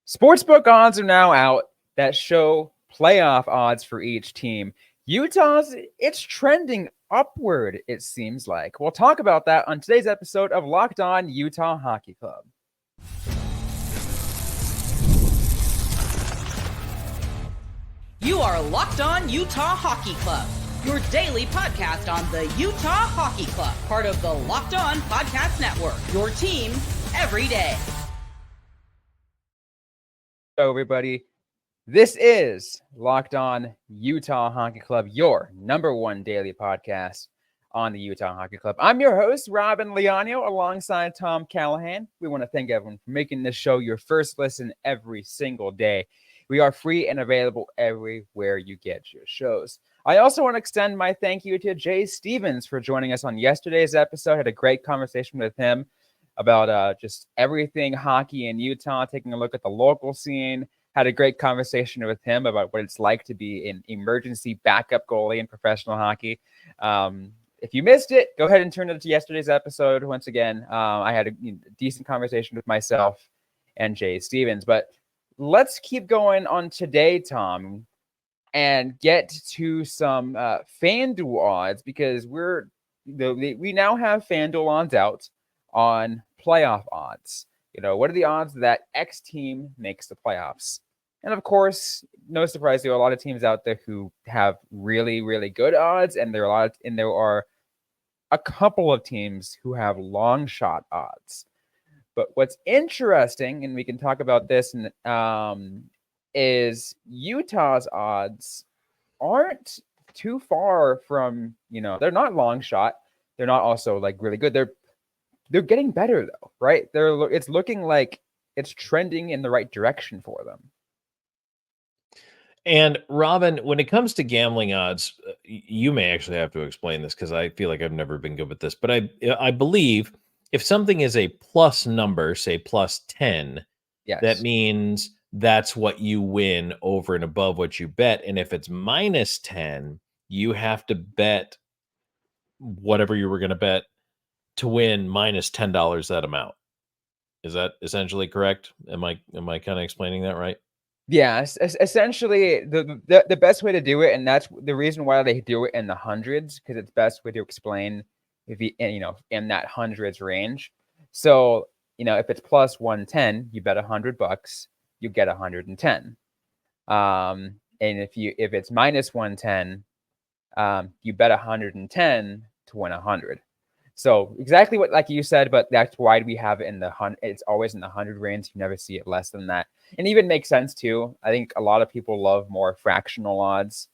Sportsbook odds are now out that show playoff odds for each team. Utah's, it's trending upward, it seems like. We'll talk about that on today's episode of Locked On Utah Hockey Club. You are Locked On Utah Hockey Club, your daily podcast on the Utah Hockey Club, part of the Locked On Podcast Network, your team every day. Hello, everybody. This is Locked On Utah Hockey Club, your number one daily podcast on the Utah Hockey Club. I'm your host, Robyn Leonio, alongside Tom Callahan. We want to thank everyone for making this show your first listen every single day. We are free and available everywhere you get your shows. I also want to extend my thank you to Jay Stevens for joining us on yesterday's episode. I had a great conversation with him about just everything hockey in Utah, taking a look at the local scene. Had a great conversation with him about what it's like to be an emergency backup goalie in professional hockey. If you missed it, go ahead and turn it to yesterday's episode. Once again, I had a decent conversation with myself and Jay Stevens. But let's keep going on today, Tom, and get to some FanDuel odds, because we now have FanDuel odds out on playoff odds. What are the odds that X team makes the playoffs? And of course, no surprise, there are a lot of teams out there who have really, really good odds, and there are a couple of teams who have long shot odds. But what's interesting, and we can talk about this, is Utah's odds aren't too far from, they're not long shot. They're not also like really good. They're getting better though, right? It's looking like it's trending in the right direction for them. And Robyn, when it comes to gambling odds, you may actually have to explain this because I feel like I've never been good with this. But I believe if something is a plus number, say plus 10, yes, that means that's what you win over and above what you bet. And if it's minus 10, you have to bet whatever you were going to bet to win minus $10 that amount. Is that essentially correct? Am I kind of explaining that right? Yeah, essentially the best way to do it, and that's the reason why they do it in the hundreds, because it's best way to explain if you in that hundreds range. So if it's plus 110, you bet $100, you get 110. And if it's minus 110, you bet 110 to win 100. So exactly what, like you said, but that's why we have it in the it's always in the 100 range. You never see it less than that. And even makes sense too. I think a lot of people love more fractional odds.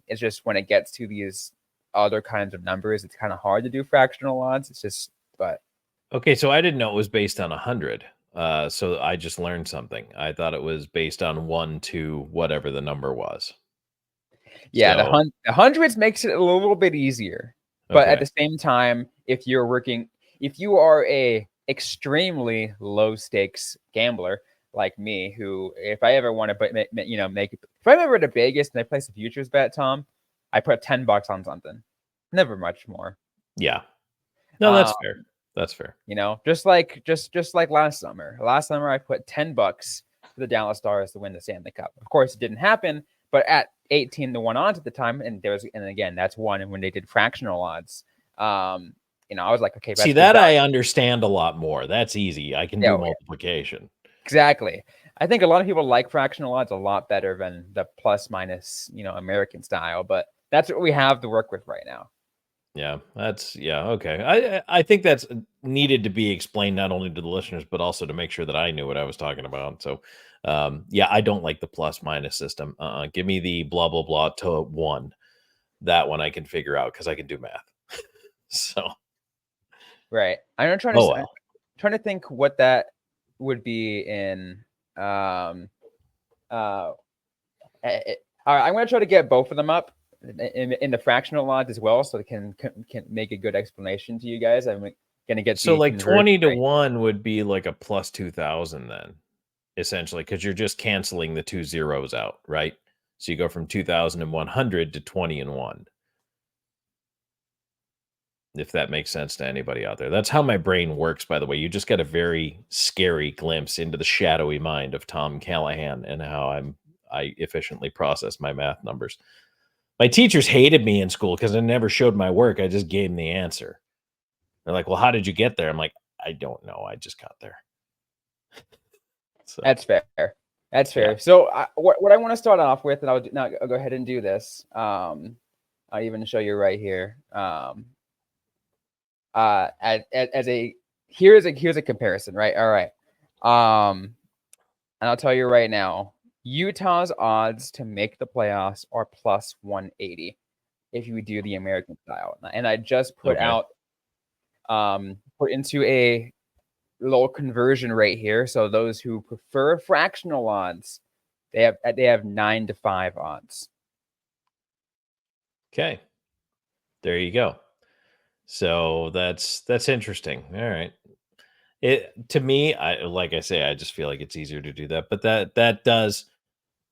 It's just when it gets to these other kinds of numbers, it's kind of hard to do fractional odds. Okay, so I didn't know it was based on 100. So I just learned something. I thought it was based on 1 to whatever the number was. Yeah, so the hundreds makes it a little bit easier. But at the same time, if you are a extremely low stakes gambler like me, who if I ever want to if I'm ever at Vegas and I place a futures bet, Tom, I put $10 on something, never much more. Yeah, no, that's fair. That's fair. Just like last summer. Last summer, I put $10 for the Dallas Stars to win the Stanley Cup. Of course, it didn't happen, but at 18 to 1 odds at the time, and again, that's one. And when they did fractional odds, I was like, okay. See, that I understand a lot more. That's easy. I can do multiplication. Exactly. I think a lot of people like fractional odds a lot better than the plus minus, American style. But that's what we have to work with right now. Yeah, okay. I think that's needed to be explained not only to the listeners, but also to make sure that I knew what I was talking about. So, I don't like the plus minus system. Give me the blah, blah, blah to 1. That one I can figure out because I can do math. So, right. I'm trying to think what that would be in. All right, I'm going to try to get both of them up in the fractional odds as well, so it can make a good explanation to you guys. I'm going to get so like 20 to 1 would be like a plus 2,000 then, essentially, because you're just canceling the 2 zeros out, right? So you go from 2,100 to 20 and 1. if that makes sense to anybody out there. That's how my brain works, by the way. You just got a very scary glimpse into the shadowy mind of Tom Callahan and how I efficiently process my math numbers. My teachers hated me in school because I never showed my work. I just gave them the answer. They're like, well, how did you get there? I'm like, I don't know. I just got there. So, That's fair. That's fair. Yeah. So what I want to start off with, and I'll go ahead and do this. I'll even show you right here. Here's a comparison, right? All right. And I'll tell you right now, Utah's odds to make the playoffs are plus 180 if you do the American style. And I just put into a little conversion right here. So those who prefer fractional odds, they have 9-5 odds. Okay. There you go. So that's interesting. All right. To me, like I say, I just feel like it's easier to do that. But that does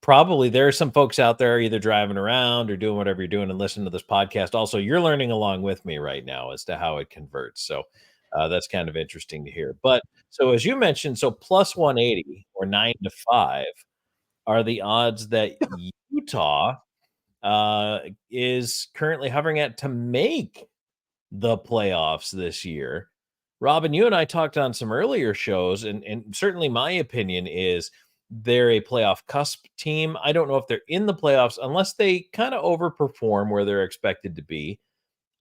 probably, there are some folks out there either driving around or doing whatever you're doing and listening to this podcast. Also, you're learning along with me right now as to how it converts. So that's kind of interesting to hear. But so as you mentioned, so plus 180 or 9-5 are the odds that Utah is currently hovering at to make the playoffs this year. Robyn, you and I talked on some earlier shows, and certainly my opinion is they're a playoff cusp team. I don't know if they're in the playoffs unless they kind of overperform where they're expected to be.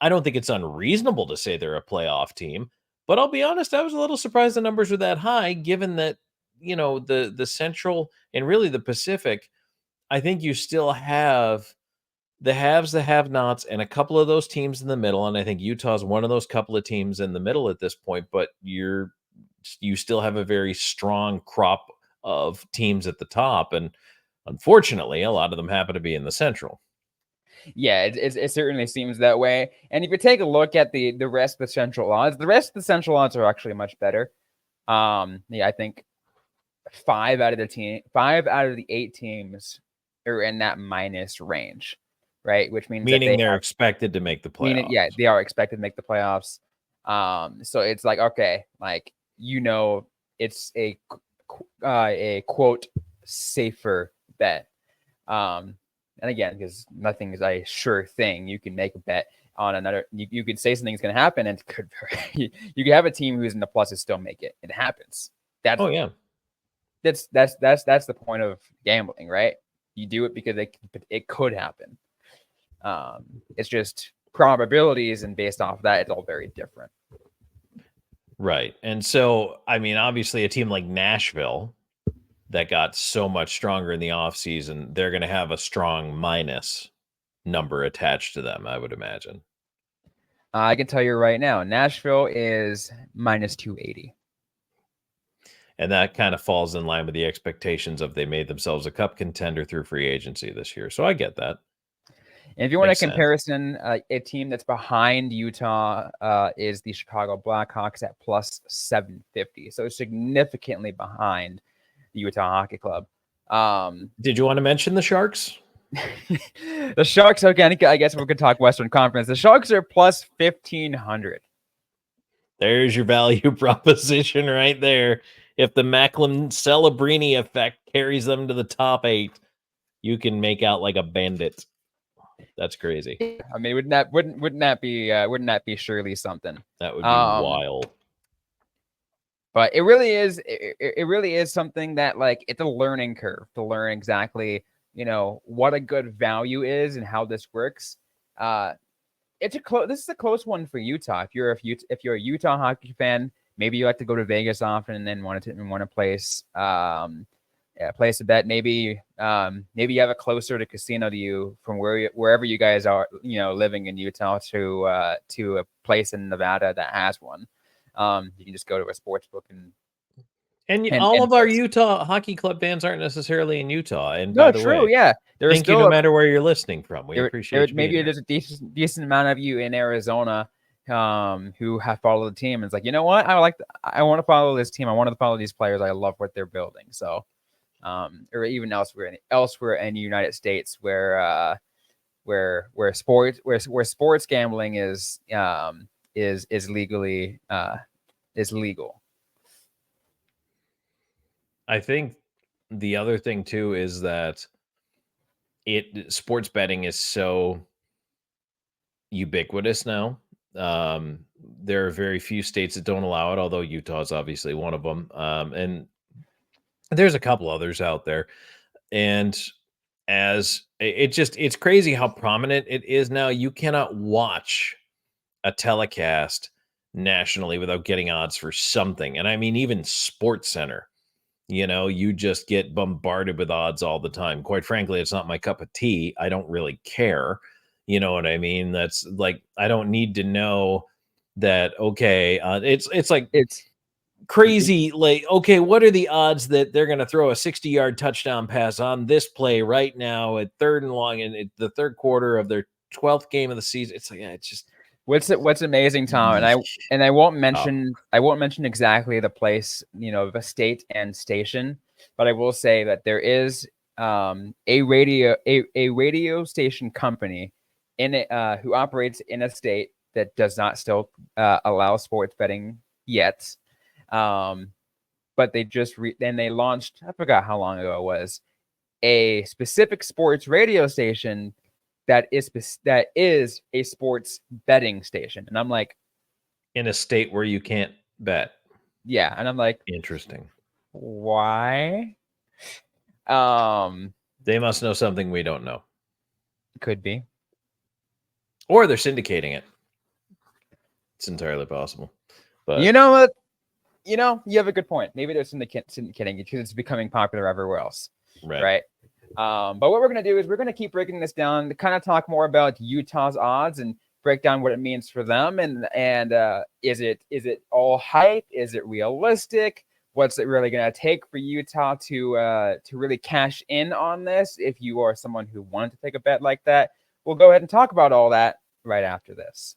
I don't think it's unreasonable to say they're a playoff team, but I'll be honest, I was a little surprised the numbers were that high, given that, the Central and really the Pacific, I think you still have the haves, the have-nots, and a couple of those teams in the middle, and I think Utah's one of those couple of teams in the middle at this point, but you still have a very strong crop of teams at the top, and unfortunately, a lot of them happen to be in the Central. Yeah, it certainly seems that way. And if you take a look at the rest of the Central odds, the rest of the Central odds are actually much better. I think 5 out of the 8 teams are in that minus range, right? Which means meaning they're expected to make the playoffs. They are expected to make the playoffs. So it's like, okay, like, it's a quote safer bet. And again, because nothing is a sure thing, you can make a bet on another. You could say something's going to happen, and you could have a team who's in the pluses still make it. It happens. That's the point of gambling, right? You do it because it could happen. It's just probabilities, and based off of that, it's all very different. Right. And so, I mean, obviously a team like Nashville that got so much stronger in the offseason, they're going to have a strong minus number attached to them, I would imagine. I can tell you right now, Nashville is minus 280. And that kind of falls in line with the expectations of they made themselves a cup contender through free agency this year. So I get that. And if you want a comparison, a team that's behind Utah is the Chicago Blackhawks at plus 750. So significantly behind the Utah Hockey Club. Did you want to mention the Sharks? The Sharks, again, I guess we could talk Western Conference. The Sharks are plus 1,500. There's your value proposition right there. If the Macklin Celebrini effect carries them to the top 8, you can make out like a bandit. That's crazy. I mean, wouldn't that be surely something? That would be wild. But it really is something that, like, it's a learning curve to learn exactly, what a good value is and how this works. This is a close one for Utah. If you're a Utah hockey fan, maybe you like to go to Vegas often and then want to place place a bet. Maybe you have it closer to casino to you from wherever you guys are, living in Utah to a place in Nevada that has one. You can just go to a sports book and all of our Utah Hockey Club fans aren't necellily in Utah. And no, true, yeah. Thank you, no matter where you're listening from. We appreciate you. Maybe there's a decent amount of you in Arizona who have followed the team. And it's like, you know what? I want to follow this team. I want to follow these players. I love what they're building. So, or even elsewhere in the United States where sports gambling is is legally is legal. I think the other thing too is that sports betting is so ubiquitous now. There are very few states that don't allow it, although Utah is obviously one of them. And there's a couple others out there. And it's crazy how prominent it is now. You cannot watch a telecast nationally without getting odds for something. And I mean, even Sports Center, you just get bombarded with odds all the time. Quite frankly, it's not my cup of tea. I don't really care. You know what I mean? That's like, I don't need to know that. Okay. It's like, It's crazy. Like, okay, what are the odds that they're going to throw a 60-yard touchdown pass on this play right now at 3rd and long in the third quarter of their 12th game of the season? It's like, yeah, it's just what's amazing, Tom, and I won't mention exactly the place, the state and station, but I will say that there is a radio station company in it who operates in a state that does not still allow sports betting yet. But they just then they launched, I forgot how long ago it was, a specific sports radio station that is a sports betting station. And I'm like, in a state where you can't bet. Yeah. And I'm like, interesting. Why? They must know something we don't know. Could be. Or they're syndicating it. It's entirely possible. But you know what? You have a good point. Maybe they're syndicating because it's becoming popular everywhere else. Right. But what we're going to do is we're going to keep breaking this down to kind of talk more about Utah's odds and break down what it means for them. And is it all hype? Is it realistic? What's it really going to take for Utah to really cash in on this? If you are someone who wanted to take a bet like that, we'll go ahead and talk about all that right after this.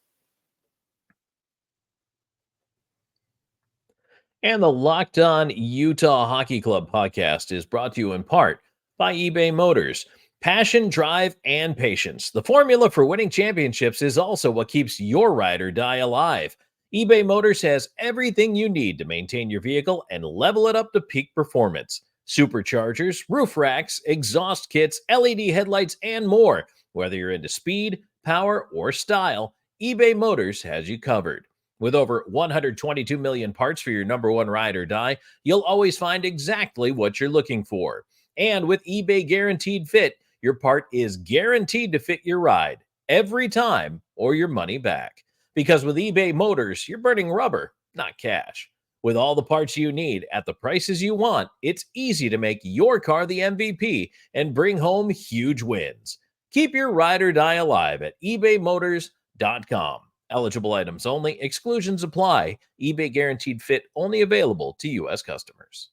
And the Locked On Utah Hockey Club podcast is brought to you in part by eBay Motors. Passion, drive, and patience. The formula for winning championships is also what keeps your ride or die alive. eBay Motors has everything you need to maintain your vehicle and level it up to peak performance. Superchargers, roof racks, exhaust kits, LED headlights, and more. Whether you're into speed, power, or style, eBay Motors has you covered. With over 122 million parts for your number one ride or die, you'll always find exactly what you're looking for. And with eBay Guaranteed Fit, your part is guaranteed to fit your ride every time or your money back. Because with eBay Motors, you're burning rubber, not cash. With all the parts you need at the prices you want, it's easy to make your car the MVP and bring home huge wins. Keep your ride or die alive at ebaymotors.com. Eligible items only. Exclusions apply. eBay Guaranteed Fit only available to U.S. customers.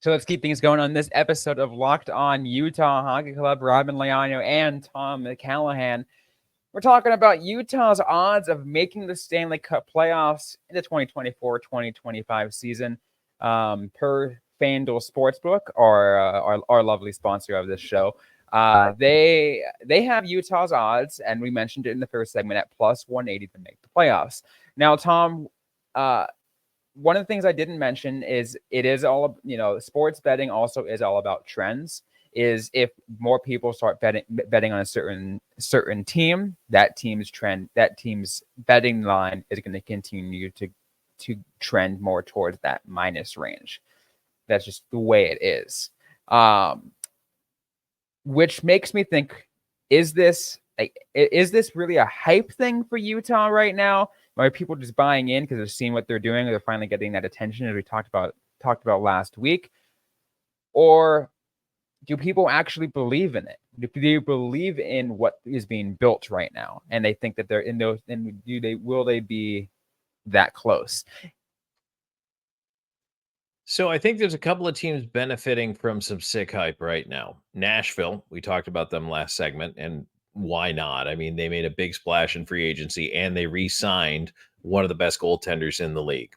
So let's keep things going on this episode of Locked On Utah Hockey Club. Robyn Leano and Tom Callahan. We're talking about Utah's odds of making the Stanley Cup playoffs in the 2024-2025 season. Per FanDuel Sportsbook, our lovely sponsor of this show. They have Utah's odds, and we mentioned it in the first segment, at plus 180 to make the playoffs. Now, Tom, one of the things I didn't mention is it is all, sports betting also is all about trends. Is if more people start betting on a certain team, that team's betting line is going to continue to trend more towards that minus range. That's just the way it is. Which makes me think, is this really a hype thing for Utah right now? Are people just buying in because they're seeing what they're doing, or they're finally getting that attention as we talked about last week? Or do people actually believe in it? Do they believe in what is being built right now, and they think that they're in those? And will they be that close? So I think there's a couple of teams benefiting from some sick hype right now. Nashville, we talked about them last segment, and why not? I mean, they made a big splash in free agency, and they re-signed one of the best goaltenders in the league.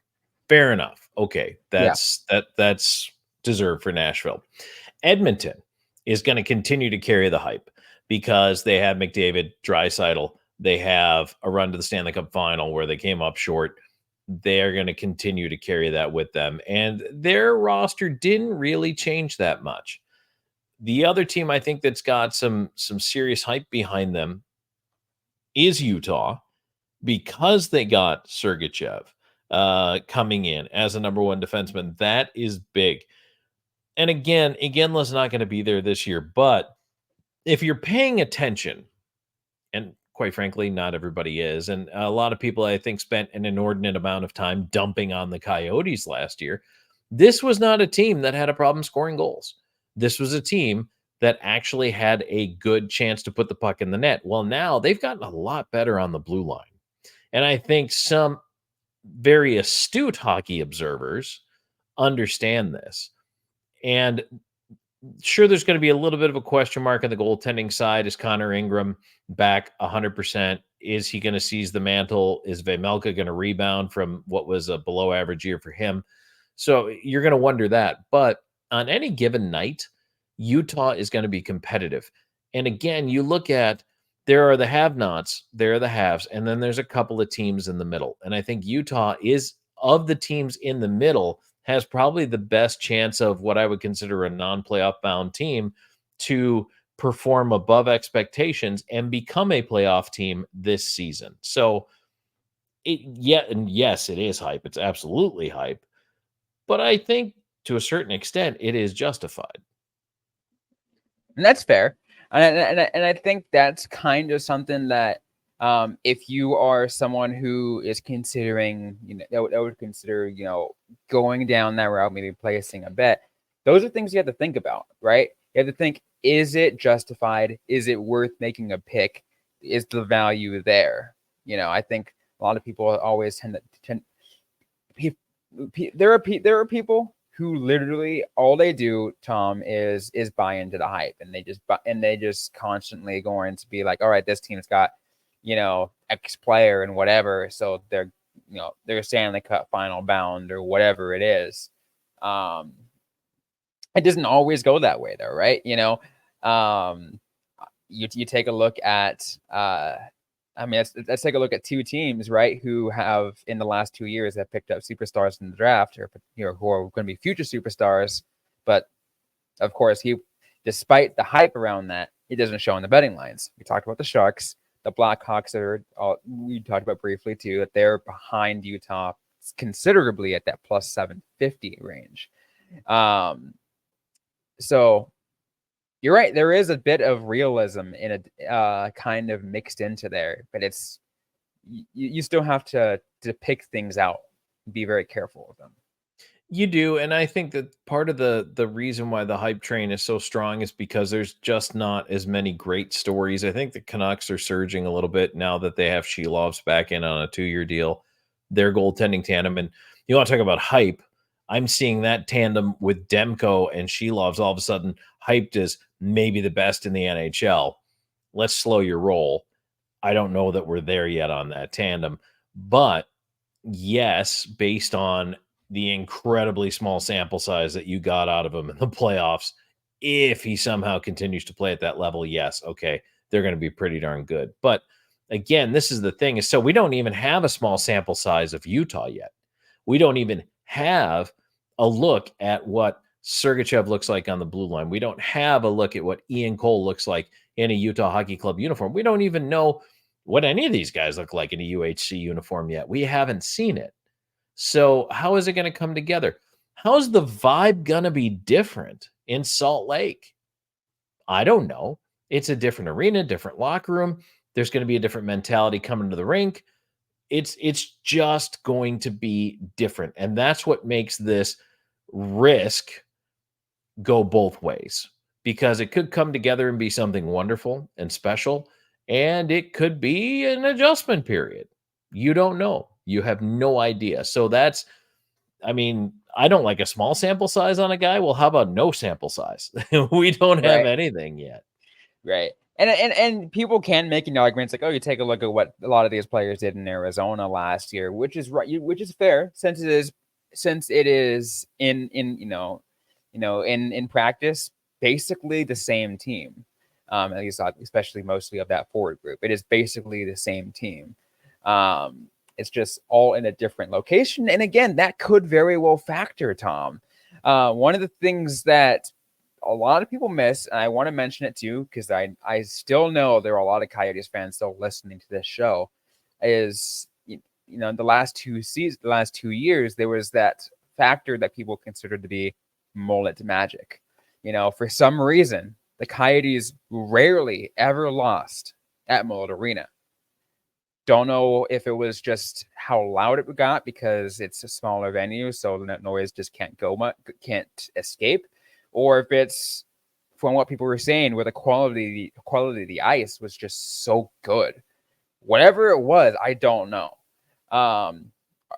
Fair enough. Okay, that's deserved for Nashville. Edmonton is going to continue to carry the hype. because they have McDavid, Draisaitl. They have a run to the Stanley Cup final where they came up short. They're going to continue to carry that with them. And their roster didn't really change that much. The other team I think that's got some serious hype behind them is Utah, because they got Sergachev coming in as a number one defenseman. That is big. And again, Iginla's not going to be there this year, but if you're paying attention, and quite frankly, not everybody is, and a lot of people, I think, spent an inordinate amount of time dumping on the Coyotes last year. This was not a team that had a problem scoring goals. This was a team that actually had a good chance to put the puck in the net. Well, now they've gotten a lot better on the blue line. And I think some very astute hockey observers understand this. And sure, there's going to be a little bit of a question mark on the goaltending side. Is Connor Ingram back 100%? Is he going to seize the mantle? Is Vejmelka going to rebound from what was a below average year for him? So you're going to wonder that. But on any given night, Utah is going to be competitive. And again, you look at, there are the have-nots, there are the haves, and then there's a couple of teams in the middle. And I think Utah is, of the teams in the middle, has probably the best chance of what I would consider a non-playoff bound team to perform above expectations and become a playoff team this season. So yes, it is hype. It's absolutely hype. But I think to a certain extent, it is justified. And that's fair. And I think that's kind of something that if you are someone who is considering, that would consider, going down that route, maybe placing a bet, those are things you have to think about, right? You have to think, is it justified? Is it worth making a pick? Is the value there? I think a lot of people always there are people who literally all they do, Tom, is buy into the hype, and they just constantly going to be like, all right, this team's got, X player and whatever, so they're Stanley Cup final bound or whatever it is. It doesn't always go that way though, right? You take a look at let's take a look at two teams, right, who have in the last 2 years have picked up superstars in the draft, or who are going to be future superstars. But of course, despite the hype around that, it doesn't show in the betting lines. We talked about the Sharks, the Blackhawks we talked about briefly too, that they're behind Utah considerably at that plus 750 range. So you're right. There is a bit of realism in it, kind of mixed into there, but it's you still have to pick things out, be very careful with them. You do, and I think that part of the reason why the hype train is so strong is because there's just not as many great stories. I think the Canucks are surging a little bit now that they have Shilovs back in on a 2-year deal. Their goaltending tandem, and you want to talk about hype. I'm seeing that tandem with Demko and Shilovs all of a sudden hyped as maybe the best in the NHL. Let's slow your roll. I don't know that we're there yet on that tandem, but yes, based on the incredibly small sample size that you got out of him in the playoffs, if he somehow continues to play at that level, yes, okay, they're going to be pretty darn good. But again, this is the thing, is so we don't even have a small sample size of Utah yet. We don't even have a look at what Sergachev looks like on the blue line. We don't have a look at what Ian Cole looks like in a Utah Hockey Club uniform. We don't even know what any of these guys look like in a UHC uniform yet. We haven't seen it. So how is it going to come together? How's the vibe going to be different in Salt Lake? I don't know. It's a different arena, different locker room. There's going to be a different mentality coming to the rink. It's just going to be different. And that's what makes this risk go both ways, because it could come together and be something wonderful and special, and it could be an adjustment period. You don't know. You have no idea. So I don't like a small sample size on a guy. Well, how about no sample size? We don't have anything yet. Right. And people can make arguments like, oh, you take a look at what a lot of these players did in Arizona last year, which is right, which is fair, since it is in practice basically the same team. At least especially mostly of that forward group. It is basically the same team. It's just all in a different location. And again, that could very well factor, Tom. One of the things that a lot of people miss, and I want to mention it too, because I still know there are a lot of Coyotes fans still listening to this show, is the last 2 years, there was that factor that people considered to be mullet magic. For some reason, the Coyotes rarely ever lost at Mullet Arena. Don't know if it was just how loud it got because it's a smaller venue, so the noise just can't escape, or if it's from what people were saying, where the quality of the ice was just so good. Whatever it was, I don't know.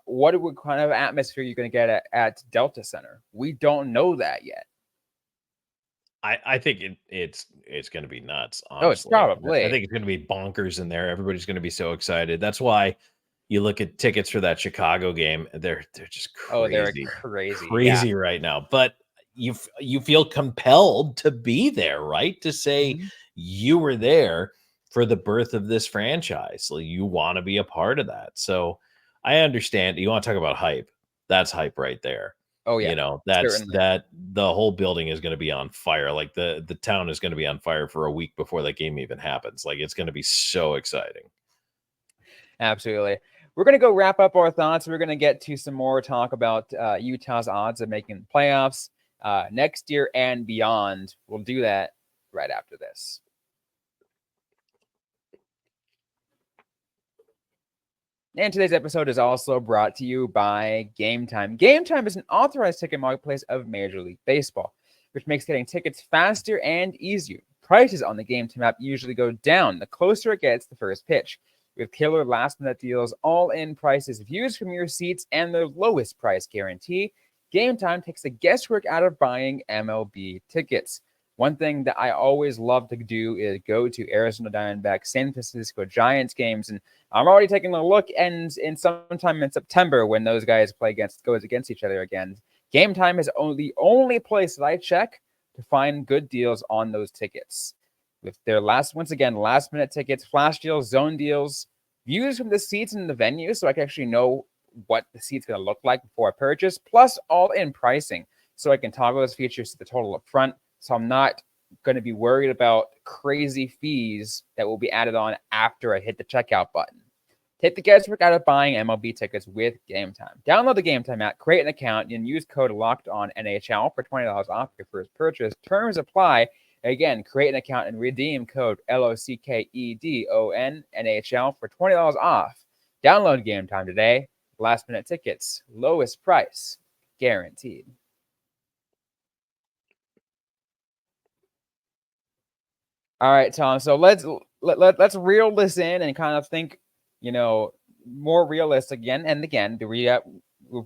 What kind of atmosphere you're going to get at Delta Center? We don't know that yet. I think it's going to be nuts. Honestly. Oh, it's probably. I think it's going to be bonkers in there. Everybody's going to be so excited. That's why you look at tickets for that Chicago game. They're just crazy. Oh, they're crazy right now. But you feel compelled to be there, right? To say you were there for the birth of this franchise. So you want to be a part of that. So I understand. You want to talk about hype? That's hype right there. Oh yeah, that's certainly. That the whole building is going to be on fire. Like the town is going to be on fire for a week before that game even happens. Like it's going to be so exciting. Absolutely. We're going to go wrap up our thoughts. We're going to get to some more talk about Utah's odds of making the playoffs next year and beyond. We'll do that right after this. And today's episode is also brought to you by Game Time. Game Time is an authorized ticket marketplace of Major League Baseball, which makes getting tickets faster and easier. Prices on the Game Time app usually go down the closer it gets to the first pitch, with killer last-minute deals, all-in prices, views from your seats, and the lowest price guarantee. Game Time takes the guesswork out of buying MLB tickets. One thing that I always love to do is go to Arizona Diamondbacks, San Francisco Giants games, and I'm already taking a look in sometime in September when those guys goes against each other again. Game Time is the only place that I check to find good deals on those tickets. With their last-minute tickets, flash deals, zone deals, views from the seats in the venue, so I can actually know what the seat's going to look like before I purchase, plus all-in pricing, so I can toggle those features to the total up front. So I'm not going to be worried about crazy fees that will be added on after I hit the checkout button. Take the guesswork out of buying MLB tickets with Game Time. Download the Game Time app, create an account, and use code LOCKEDONNHL for $20 off your first purchase. Terms apply. Again, create an account and redeem code LOCKEDONNHL for $20 off. Download Game Time today. Last-minute tickets, lowest price, guaranteed. All right, Tom. So let's reel this in and kind of think, more realistic again and again. We're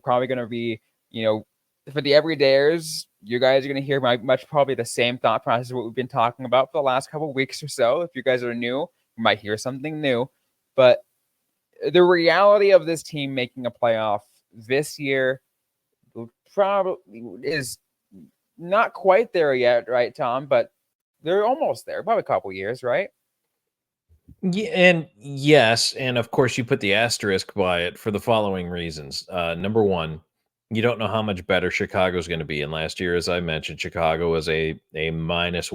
probably going to be, for the everydayers, you guys are going to hear much probably the same thought process of what we've been talking about for the last couple of weeks or so. If you guys are new, you might hear something new. But the reality of this team making a playoff this year probably is not quite there yet, right, Tom? But they're almost there, probably a couple years, right? Yeah, and yes, and of course you put the asterisk by it for the following reasons. Number one, you don't know how much better Chicago's going to be. And last year, as I mentioned, Chicago was a minus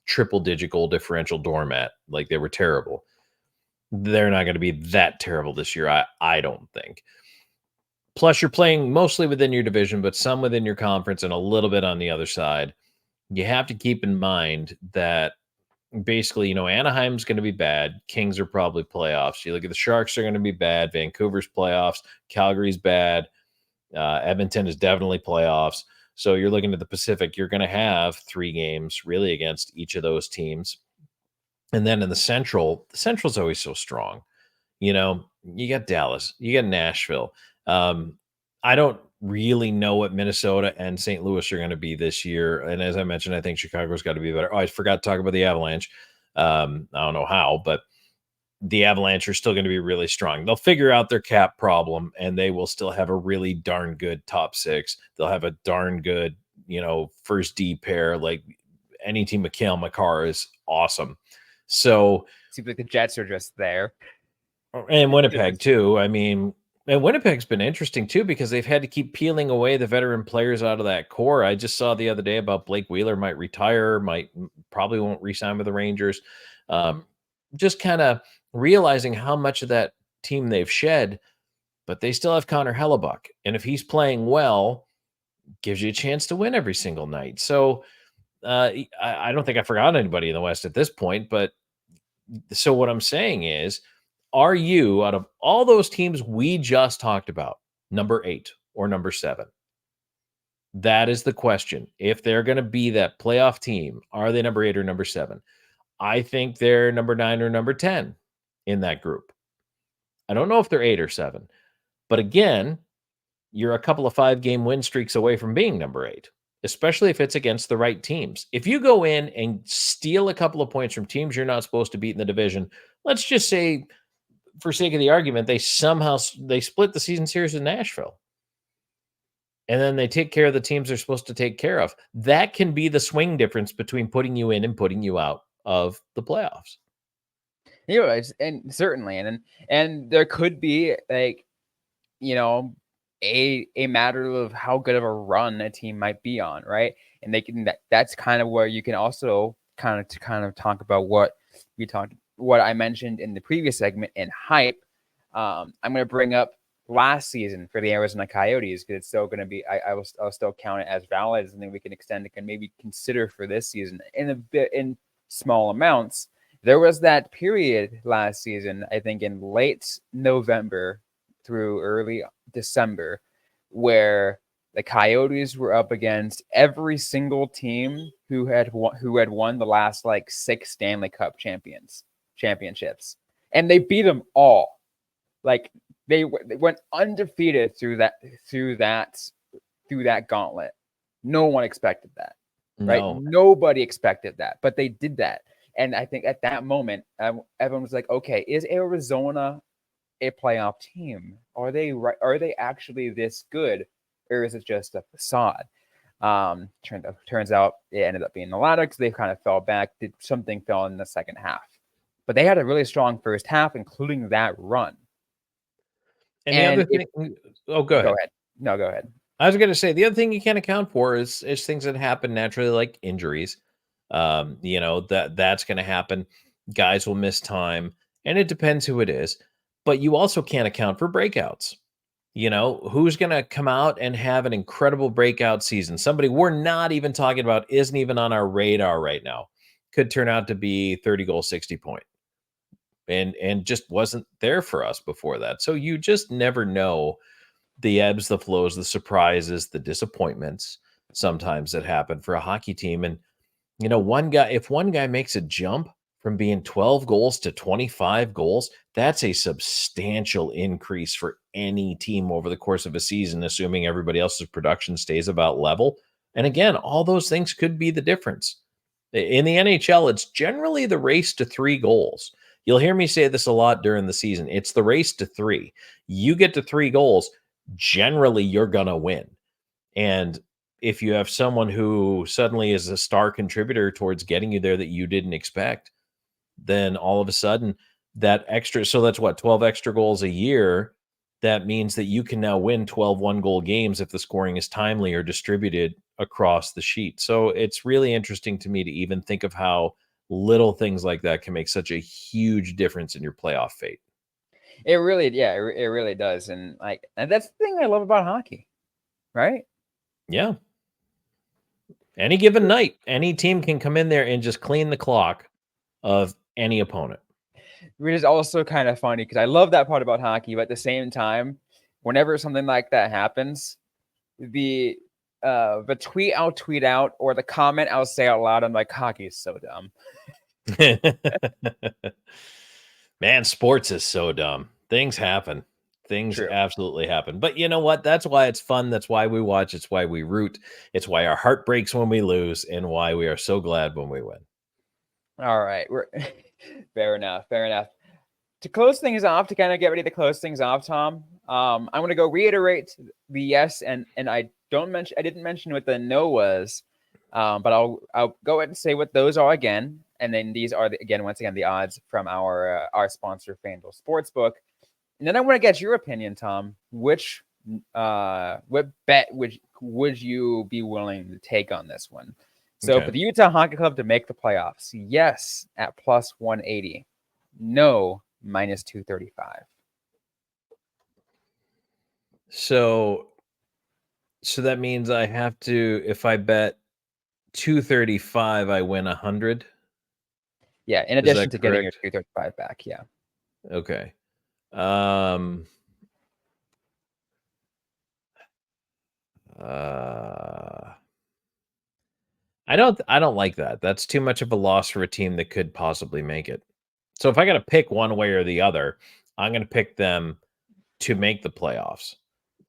triple-digit goal differential doormat. Like they were terrible. They're not going to be that terrible this year, I don't think. Plus, you're playing mostly within your division, but some within your conference and a little bit on the other side. You have to keep in mind that basically, Anaheim's going to be bad. Kings are probably playoffs. You look at the Sharks are going to be bad. Vancouver's playoffs. Calgary's bad. Edmonton is definitely playoffs. So you're looking at the Pacific. You're going to have 3 games really against each of those teams. And then in the Central's always so strong. You got Dallas. You got Nashville. I don't really know what Minnesota and St. Louis are going to be this year. And as I mentioned, I think Chicago's got to be better. Oh, I forgot to talk about the Avalanche. I don't know how, but the Avalanche are still going to be really strong. They'll figure out their cap problem, and they will still have a really darn good top 6. They'll have a darn good, first D pair. Like any team, Mikhail Makar is awesome. So seems like the Jets are just there. And Winnipeg too. I mean, and Winnipeg's been interesting too because they've had to keep peeling away the veteran players out of that core. I just saw the other day about Blake Wheeler might retire, probably won't re-sign with the Rangers. Just kind of realizing how much of that team they've shed, but they still have Connor Hellebuck, and if he's playing well, gives you a chance to win every single night. So I don't think I forgot anybody in the West at this point, but so what I'm saying is, are you, out of all those teams we just talked about, number 8 or number 7? That is the question. If they're going to be that playoff team, are they number 8 or number 7? I think they're number 9 or number 10 in that group. I don't know if they're 8 or 7. But again, you're a couple of 5-game win streaks away from being number 8, especially if it's against the right teams. If you go in and steal a couple of points from teams you're not supposed to beat in the division, let's just say, for sake of the argument, they split the season series in Nashville, and then they take care of the teams they're supposed to take care of. That can be the swing difference between putting you in and putting you out of the playoffs. And certainly, and there could be like, a matter of how good of a run a team might be on, right? And that's kind of where you can also kind of talk about what I mentioned in the previous segment in hype. I'm going to bring up last season for the Arizona Coyotes because it's still going to be. I'll still count it as valid. As something we can extend and can maybe consider for this season in small amounts. There was that period last season, I think in late November through early December, where the Coyotes were up against every single team who had won the last like 6 Stanley Cup championships, and they beat them all. Like they went undefeated through that gauntlet. No one expected that, right? No. Nobody expected that, but they did that. And I think at that moment, everyone was like, "Okay, is Arizona a playoff team? Are they actually this good, or is it just a facade?" Turns out it ended up being the latter because they kind of fell back. Something fell in the second half, but they had a really strong first half, including that run. And the other thing, go ahead. No, go ahead. I was going to say the other thing you can't account for is things that happen naturally, like injuries. That's going to happen. Guys will miss time, and it depends who it is. But you also can't account for breakouts. Who's going to come out and have an incredible breakout season? Somebody we're not even talking about, isn't even on our radar right now, could turn out to be 30 goal, 60 point. And just wasn't there for us before that. So you just never know the ebbs, the flows, the surprises, the disappointments sometimes that happen for a hockey team. And, if one guy makes a jump from being 12 goals to 25 goals, that's a substantial increase for any team over the course of a season, assuming everybody else's production stays about level. And again, all those things could be the difference. In the NHL, it's generally the race to 3 goals. You'll hear me say this a lot during the season. It's the race to 3. You get to 3 goals, generally you're going to win. And if you have someone who suddenly is a star contributor towards getting you there that you didn't expect, then all of a sudden that extra, so that's what, 12 extra goals a year. That means that you can now win 12 one-goal games if the scoring is timely or distributed across the sheet. So it's really interesting to me to even think of how little things like that can make such a huge difference in your playoff fate. It really does. And that's the thing I love about hockey, right? Yeah. Any given night, any team can come in there and just clean the clock of any opponent. Which is also kind of funny because I love that part about hockey, but at the same time, whenever something like that happens, the tweet I'll tweet out or the comment I'll say out loud, I'm like, hockey is so dumb. Man, sports is so dumb. Things happen. Things True. Absolutely happen. But you know what? That's why it's fun. That's why we watch. It's why we root. It's why our heart breaks when we lose and why we are so glad when we win. All right. Fair enough. To close things off, to kind of get ready to close things off, Tom, I'm going to go reiterate the yes and I didn't mention what the no was, but I'll go ahead and say what those are again. And then these are once again the odds from our sponsor FanDuel Sportsbook. And then I want to get your opinion, Tom. What bet would you be willing to take on this one? So Okay. for the Utah Hockey Club to make the playoffs, yes at plus 180, no minus 235. So that means I have to, if I bet 235, I win 100. Yeah, in Is that addition to getting your correct? 235 back. Yeah. Okay. I don't like that. That's too much of a loss for a team that could possibly make it. So if I got to pick one way or the other, I'm going to pick them to make the playoffs.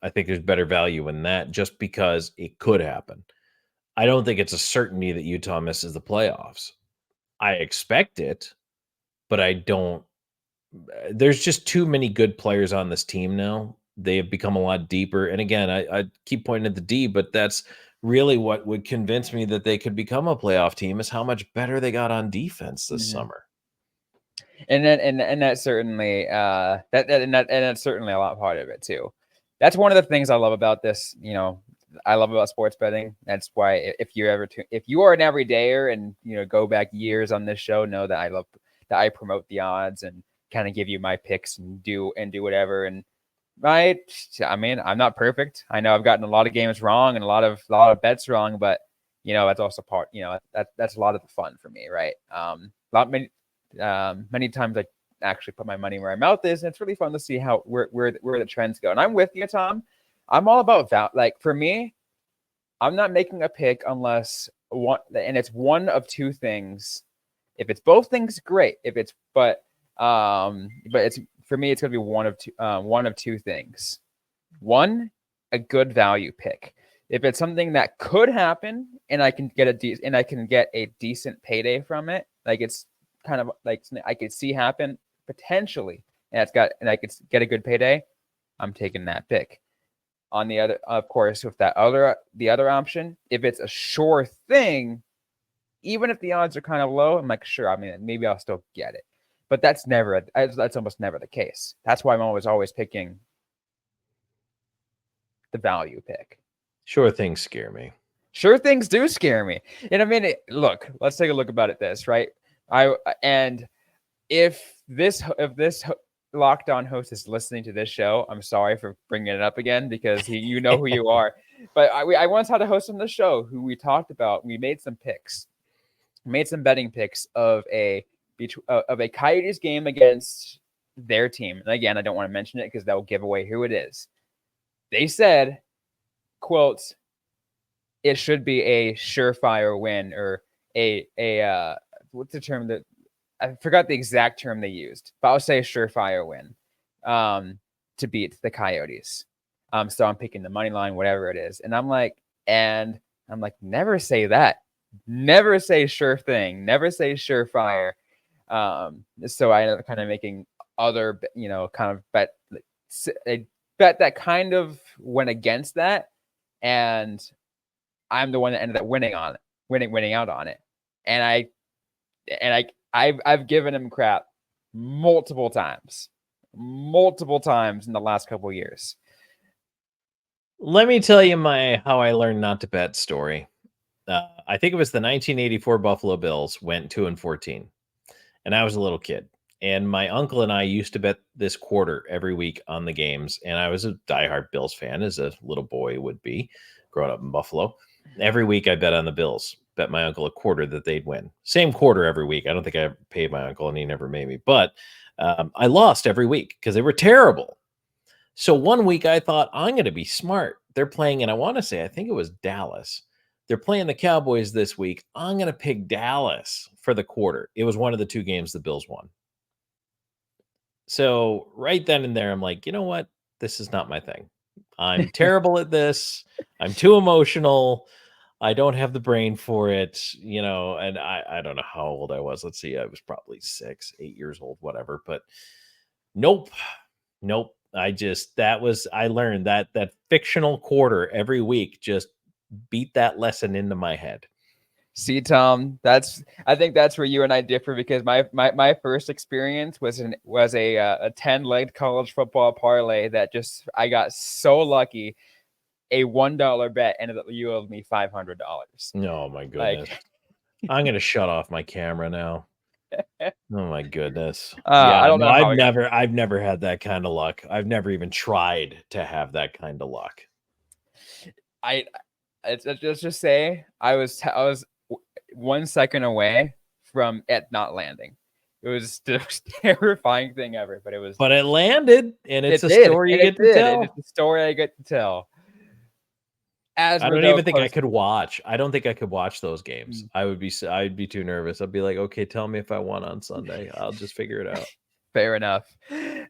I think there's better value in that just because it could happen. I don't think it's a certainty that Utah misses the playoffs. I expect it, but I don't. There's just too many good players on this team now. They have become a lot deeper. And again, I keep pointing at the D, but that's really what would convince me that they could become a playoff team is how much better they got on defense this summer. And that's certainly that's certainly a lot part of it too. That's one of the things I love about this. I love about sports betting. That's why if you are an everydayer and go back years on this show, know that I promote the odds and kind of give you my picks and do whatever. And I mean, I'm not perfect. I know I've gotten a lot of games wrong and a lot of bets wrong, but that's also part. That's a lot of the fun for me, right? Many times I actually put my money where my mouth is, and it's really fun to see where the trends go. And I'm with you, Tom. I'm all about like for me, I'm not making a pick unless it's one of two things. If it's both things, great. But it's for me, it's gonna be one of two things. One, a good value pick. If it's something that could happen and I can get a decent payday from it, like it's kind of like I could see happen potentially, and I could get a good payday, I'm taking that pick. On the other, of course, with the other option, if it's a sure thing, even if the odds are kind of low, I'm like, sure, I mean, maybe I'll still get it. But that's almost never the case. That's why I'm always picking the value pick. Sure things scare me. Sure things do scare me. And I mean, look, let's take a look about it this, right? If this Locked On host is listening to this show, I'm sorry for bringing it up again because you know who you are. But I once had a host on the show who we talked about. We made some picks, betting picks of a Coyotes game against their team. And again, I don't want to mention it because that will give away who it is. They said, quotes, it should be a surefire win or a what's the term that I forgot the exact term they used, but I'll say a surefire win to beat the Coyotes. So I'm picking the money line, whatever it is. And I'm like, never say that. Never say sure thing. Never say surefire. So I ended up kind of making other, kind of a bet that kind of went against that. And I'm the one that ended up winning out on it. And I've given him crap multiple times in the last couple of years. Let me tell you how I learned not to bet story. I think it was the 1984 Buffalo Bills went 2-14, and I was a little kid. And my uncle and I used to bet this quarter every week on the games. And I was a diehard Bills fan, as a little boy would be, growing up in Buffalo. Every week I bet on the Bills. Bet my uncle a quarter that they'd win. Same quarter every week. I don't think I ever paid my uncle, and he never made me. But I lost every week because they were terrible. So one week I thought, I'm going to be smart. They're playing, and I think it was Dallas. They're playing the Cowboys this week. I'm going to pick Dallas for the quarter. It was one of the two games the Bills won. So right then and there, I'm like, you know what? This is not my thing. I'm terrible at this. I'm too emotional. I don't have the brain for it, and I don't know how old I was. Let's see. I was probably 6, 8 years old, whatever. But nope. I learned that fictional quarter every week just beat that lesson into my head. See, Tom, I think that's where you and I differ because my first experience was a 10-legged college football parlay that just I got so lucky. A $1 bet ended up you owed me $500. Oh my Like, goodness. I'm gonna shut off my camera now. Oh my goodness. I Yeah, don't no, know how I've never had that kind of luck. I've never even tried to have that kind of luck. I let's just say I was 1 second away from it not landing. It was the most terrifying thing ever, but But it landed, and it's it a did, story you and it get to did, and tell. it's the story I get to tell. As I we're don't though even think I close, could watch. I don't think I could watch those games. I'd be too nervous. I'd be like, okay, tell me if I won on Sunday. I'll just figure it out. fair enough.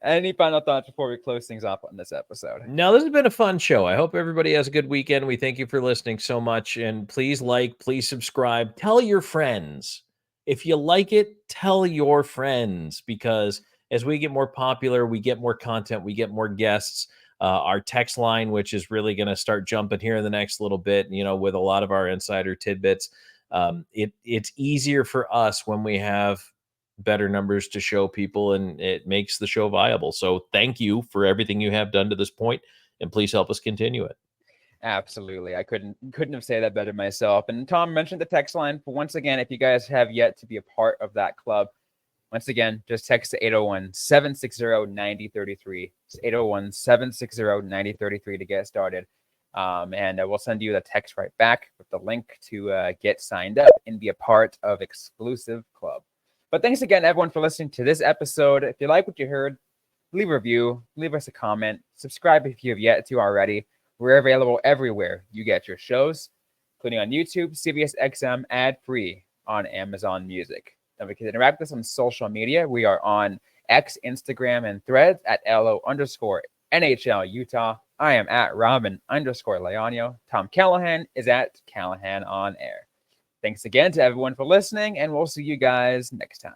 Any final thoughts before we close things off on this episode? Now, this has been a fun show. I hope everybody has a good weekend. We thank you for listening so much. And please please subscribe. Tell your friends. If you like it, tell your friends, because as we get more popular, we get more content, we get more guests. Our text line, which is really going to start jumping here in the next little bit, with a lot of our insider tidbits. It's easier for us when we have better numbers to show people, and it makes the show viable. So thank you for everything you have done to this point, and please help us continue it. Absolutely. I couldn't have said that better myself. And Tom mentioned the text line. But once again, if you guys have yet to be a part of that club, once again, just text to 801-760-9033. It's 801-760-9033 to get started. And we'll send you the text right back with the link to get signed up and be a part of Exclusive Club. But thanks again, everyone, for listening to this episode. If you like what you heard, leave a review, leave us a comment, subscribe if you have yet to already. We're available everywhere you get your shows, including on YouTube, SiriusXM, ad-free on Amazon Music. Don't forget to interact with us on social media. We are on X, Instagram, and Threads at LO_NHL Utah. I am at Robyn_Leonio. Tom Callahan is at Callahan on Air. Thanks again to everyone for listening, and we'll see you guys next time.